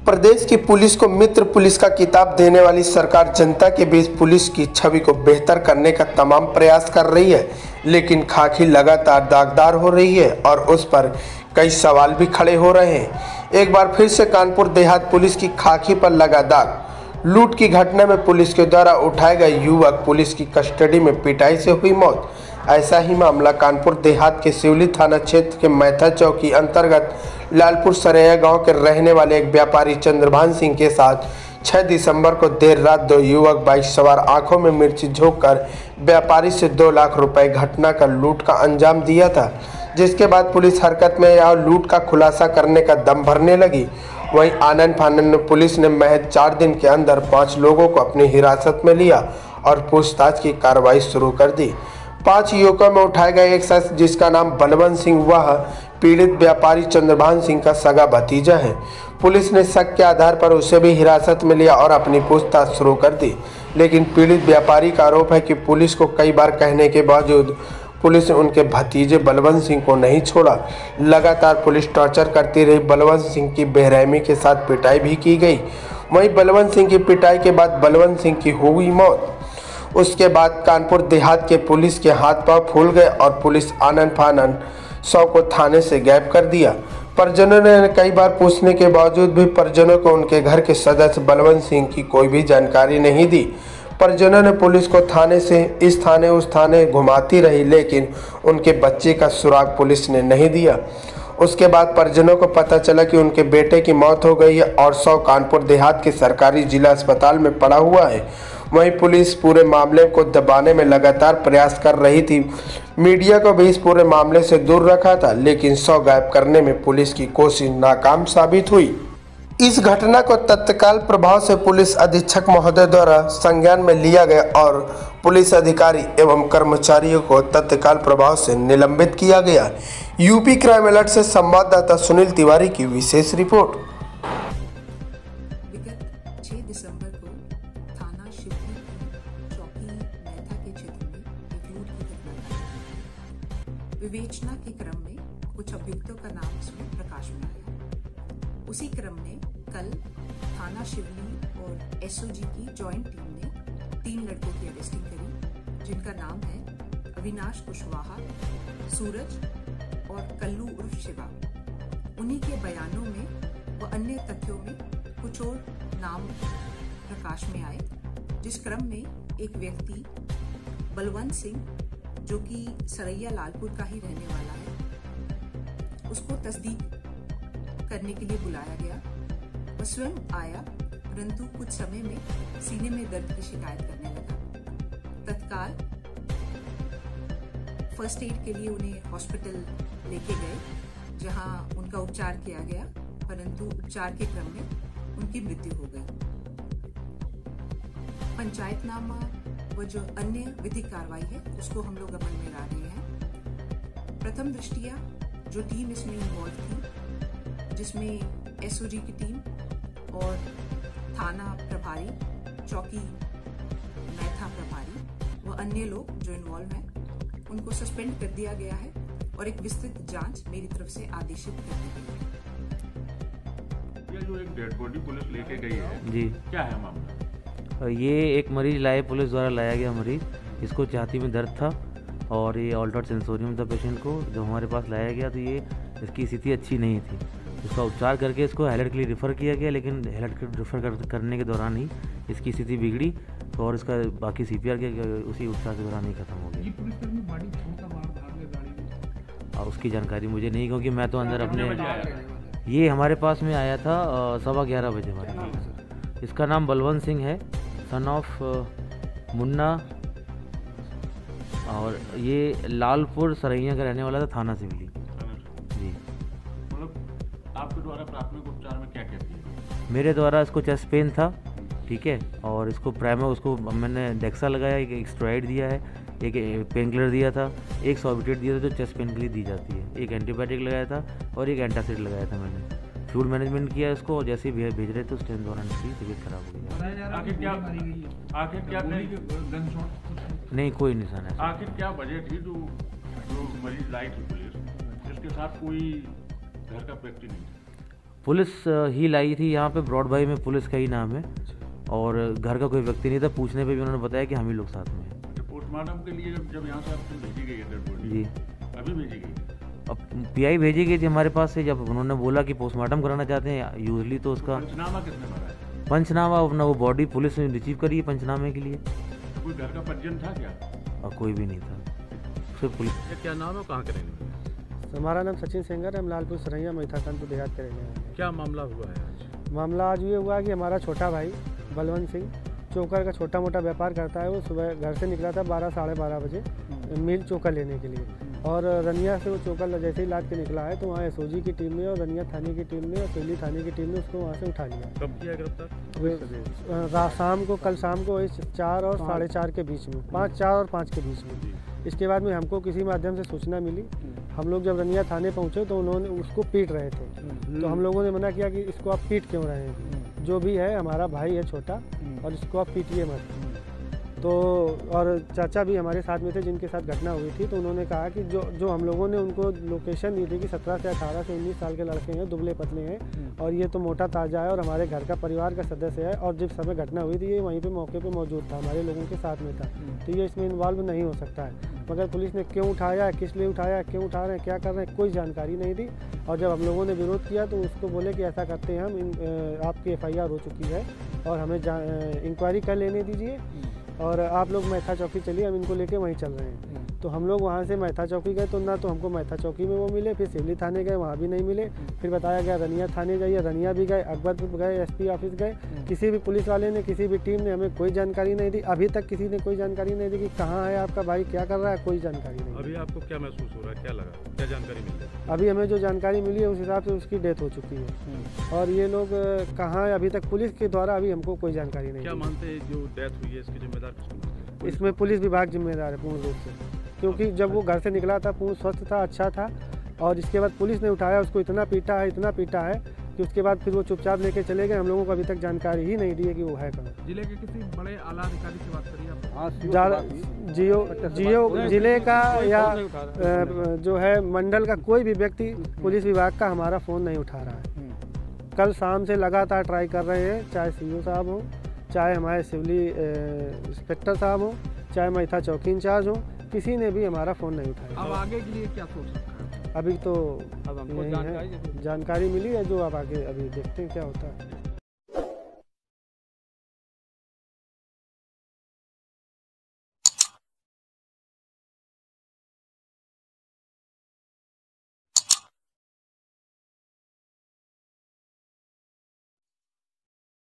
प्रदेश की पुलिस को मित्र पुलिस का खिताब देने वाली सरकार जनता के बीच पुलिस की छवि को बेहतर करने का तमाम प्रयास कर रही है, लेकिन खाकी लगातार दागदार हो रही है और उस पर कई सवाल भी खड़े हो रहे हैं। एक बार फिर से कानपुर देहात पुलिस की खाकी पर लगा दाग। लूट की घटना में पुलिस के द्वारा उठाए गए युवक पुलिस की कस्टडी में पिटाई से हुई मौत। ऐसा ही मामला कानपुर देहात के सिवली थाना क्षेत्र के मैथा चौकी अंतर्गत लालपुर सरैया गांव के रहने वाले एक व्यापारी चंद्रभान सिंह के साथ 6 दिसंबर को देर रात दो युवक बाइक सवार आंखों में मिर्ची झोंककर व्यापारी से 2 लाख रुपए घटना का लूट का अंजाम दिया था, जिसके बाद पुलिस हरकत में और लूट का खुलासा करने का दम भरने लगी। वहीं आनन फानन में पुलिस ने महज 4 दिन के अंदर 5 लोगों को अपनी हिरासत में लिया और पूछताछ की कार्रवाई शुरू कर दी। 5 युवकों में उठाए गए एक शख्स जिसका नाम बलवंत सिंह, वह पीड़ित व्यापारी चंद्रभान सिंह का सगा भतीजा है। पुलिस ने शक के आधार पर उसे भी हिरासत में लिया और अपनी पूछताछ शुरू कर दी, लेकिन पीड़ित व्यापारी का आरोप है कि पुलिस को कई बार कहने के बावजूद पुलिस ने उनके भतीजे बलवंत सिंह को नहीं छोड़ा। लगातार पुलिस टॉर्चर करती रही। बलवंत सिंह की बेरहमी के साथ पिटाई भी की गई। वहीं बलवंत सिंह की पिटाई के बाद बलवंत सिंह की हो गई मौत। उसके बाद कानपुर देहात के पुलिस के हाथ पांव फूल गए और पुलिस आनन फानन 100 को थाने से गायब कर दिया। परिजनों ने कई बार पूछने के बावजूद भी परिजनों को उनके घर के सदस्य बलवंत सिंह की कोई भी जानकारी नहीं दी। परिजनों ने पुलिस को थाने से इस थाने उस थाने घुमाती रही, लेकिन उनके बच्चे का सुराग पुलिस ने नहीं दिया। उसके बाद परिजनों को पता चला कि उनके बेटे की मौत हो गई है और 100 कानपुर देहात के सरकारी जिला अस्पताल में पड़ा हुआ है। वहीं पुलिस पूरे मामले को दबाने में लगातार प्रयास कर रही थी। मीडिया को भी इस पूरे मामले से दूर रखा था, लेकिन 100 गायब करने में पुलिस की कोशिश नाकाम साबित हुई। इस घटना को तत्काल प्रभाव से पुलिस अधीक्षक महोदय द्वारा संज्ञान में लिया गया और पुलिस अधिकारी एवं कर्मचारियों को तत्काल प्रभाव से निलंबित किया गया। यूपी क्राइम अलर्ट से संवाददाता सुनील तिवारी की विशेष रिपोर्ट। विगत 6 दिसंबर को थाना शिवली चौकी मैथा के क्षेत्र में एक लूट की घटना घटी। विवेचना के क्रम में कुछ अभियुक्तों का नाम इसमें प्रकाश में आया। उसी क्रम में कल थाना शिवली और एसओजी की जॉइंट टीम ने 3 लड़कों की अरेस्टिंग करी, जिनका नाम है अविनाश कुशवाहा, सूरज और कल्लू उर्फ शिवा। उन्हीं के बयानों में व अन्य तथ्यों में कुछ और नाम प्रकाश में आए, जिस क्रम में एक व्यक्ति बलवंत सिंह, जो कि सरैया लालपुर का ही रहने वाला है, उसको तस्दीक करने के लिए बुलाया गया। वह स्वयं आया, परंतु कुछ समय में सीने में दर्द की शिकायत करने लगा। तत्काल फर्स्ट एड के लिए उन्हें हॉस्पिटल लेके गए, जहां उनका उपचार किया गया, परंतु उपचार के क्रम में उनकी मृत्यु हो गई। पंचायतनामा व जो अन्य विधिक कार्रवाई है उसको हम लोग अमल में ला रहे हैं। प्रथम दृष्टिया जो टीम इसमें इन्वॉल्व थी, जिसमें एसओजी की टीम और थाना प्रभारी, चौकी मैथा प्रभारी व अन्य लोग जो इन्वॉल्व हैं, उनको सस्पेंड कर दिया गया है और एक विस्तृत जांच मेरी तरफ से आदेशित कर दी गई है। ये जो एक डेड बॉडी पुलिस लेके गई है जी, क्या है मामला? ये एक मरीज लाए, पुलिस द्वारा लाया गया मरीज, इसको छाती में दर्द था और ये ऑल्टर्ड सेंसोरियम था पेशेंट को। जब हमारे पास लाया गया तो ये इसकी स्थिति अच्छी नहीं थी। इसका उपचार करके इसको हैलट के लिए रेफ़र किया गया, लेकिन हैलट रेफ़र करने के दौरान ही इसकी स्थिति बिगड़ी तो और इसका बाकी CPR के उसी उपचार के दौरान ही खत्म हो गया। और उसकी जानकारी मुझे नहीं, क्योंकि मैं तो अंदर अपने, ये हमारे पास में आया था 11:15 बजे हमारे पास। इसका नाम बलवंत सिंह है, सन ऑफ मुन्ना, और ये लालपुर सरैया का रहने वाला था, थाना सिवली जी। मतलब आपके द्वारा प्राथमिक उपचार में क्या क्या किया? मेरे द्वारा इसको चेस्ट पेन था, ठीक है, और इसको प्राइमर, उसको मैंने डेक्सा लगाया, एक स्टेरॉइड दिया है, एक पेन किलर दिया था, एक सॉर्बिटेट दिया था जो चेस्ट पेन के लिए दी जाती है, एक एंटीबायोटिक लगाया था और एक एंटासिड लगाया था। मैंने फ्लूइड मैनेजमेंट किया इसको, और जैसे ही भेज रहे थे उस टाइम दौरान इसकी तबीयत खराब हो गई। आखिर क्या नहीं, कोई निशान है। आखिर क्या वजह थी जो मरीज लाई थी पुलिस, जिसके साथ कोई घर का व्यक्ति नहीं था? पुलिस ही लाई थी यहाँ पे, ब्रॉड बाई में पुलिस का ही नाम है, और घर का कोई व्यक्ति नहीं था। पूछने पे भी उन्होंने बताया कि हम ही लोग साथ में हैं। पोस्टमार्टम के लिए जब यहाँ से आपको भेजी गई है डेड बॉडी, जी अभी भेजी गई है? अब पीआई भेजी गई थी हमारे पास से, जब उन्होंने बोला कि पोस्टमार्टम कराना चाहते हैं यूजली तो उसका पंचनामा किसने भरा है? पंचनामा अपना वो बॉडी पुलिस ने रिसीव करी है पंचनामे के लिए। तो कोई घर का परिजन था क्या? और कोई भी नहीं था, सिर्फ पुलिस। क्या नाम है, कहाँ के रहने वाले? हमारा नाम सचिन सेंगर है, हम लालपुर सरैया मैथा कानपुर देहात के रहने वाले हैं। क्या मामला हुआ है आज? मामला आज ये हुआ कि हमारा छोटा भाई बलवंत सिंह चोकर का छोटा मोटा व्यापार करता है। वो सुबह घर से निकला था 12 साढ़े 12 बजे मिल चोकर लेने के लिए, और रनिया से वो चोकर जैसे ही लाद के निकला है तो वहाँ एसओजी की टीम ने और रनिया थाने की टीम ने और सेली थाने की टीम ने उसको वहाँ से उठा लिया। कब किया गिरफ्तार? शाम को, कल शाम को वही 4 और 4:30 के बीच में, 4 और 5 के बीच में। इसके बाद में हमको किसी माध्यम से सूचना मिली। हम लोग जब रनिया थाने पहुँचे तो उन्होंने उसको पीट रहे थे, तो हम लोगों ने मना किया कि इसको आप पीट क्यों रहे हैं, जो भी है हमारा भाई है छोटा और इसको आप पीटिए मत। तो और चाचा भी हमारे साथ में थे जिनके साथ घटना हुई थी, तो उन्होंने कहा कि जो हम लोगों ने उनको लोकेशन दी थी कि 17 से 18 से 19 साल के लड़के हैं, दुबले पतले हैं, और ये तो मोटा ताज़ा है और हमारे घर का परिवार का सदस्य है, और जिस समय घटना हुई थी ये वहीं पे मौके पे मौजूद था, हमारे लोगों के साथ में था, तो ये इसमें इन्वॉल्व नहीं हो सकता है। मगर पुलिस ने क्यों उठाया, किस लिए उठाया, क्यों उठा रहे हैं, क्या कर रहे हैं, कोई जानकारी नहीं दी। और जब हम लोगों ने विरोध किया तो उसको बोले कि ऐसा करते हैं हम, आपकी FIR हो चुकी है और हमें इंक्वायरी कर लेने दीजिए, और आप लोग मैथा चौकी चलिए, हम इनको लेके वहीं चल रहे हैं। तो हम लोग वहाँ से मैथा चौकी गए, तो ना तो हमको मैथा चौकी में वो मिले, फिर सेली थाने गए, वहाँ भी नहीं मिले, फिर बताया गया रनिया थाने जाइए, रनिया भी गए, अकबरपुर गए, SP ऑफिस गए, किसी भी पुलिस वाले ने, किसी भी टीम ने हमें कोई जानकारी नहीं दी। अभी तक किसी ने कोई जानकारी नहीं दी कि कहाँ है आपका भाई, क्या कर रहा है, कोई जानकारी नहीं। अभी आपको क्या महसूस हो रहा है, क्या लगा, क्या जानकारी मिल रही है? अभी हमें जो जानकारी मिली है उस हिसाब से उसकी डेथ हो चुकी है, और ये लोग कहाँ है अभी तक पुलिस के द्वारा अभी हमको कोई जानकारी नहीं। क्या मानते हैं जो डेथ हुई है इसके जिम्मेदार किसको मानते हैं? इसमें पुलिस विभाग जिम्मेदार है पूर्ण रूप से, क्योंकि जब वो घर से निकला था पूर्ण स्वस्थ था, अच्छा था, और इसके बाद पुलिस ने उठाया, उसको इतना पीटा है कि उसके बाद फिर वो चुपचाप लेके चले गए। हम लोगों को अभी तक जानकारी ही नहीं दी है कि वो है कहाँ। जिले के किसी बड़े आला अधिकारी से बात करिए आप? जियो जिले का या जो है मंडल का कोई भी व्यक्ति पुलिस विभाग का हमारा फ़ोन नहीं उठा रहा है। कल शाम से लगातार ट्राई कर रहे हैं, चाहे CO साहब हो, चाहे हमारे सिविली इंस्पेक्टर साहब हो, चाहे मैथा चौकी इंचार्ज हो, किसी ने भी हमारा फ़ोन नहीं उठाया। अब आगे के लिए क्या सोच रखा है? अभी तो अब हमको जानकारी मिली है, जो अब आगे अभी देखते हैं क्या होता है।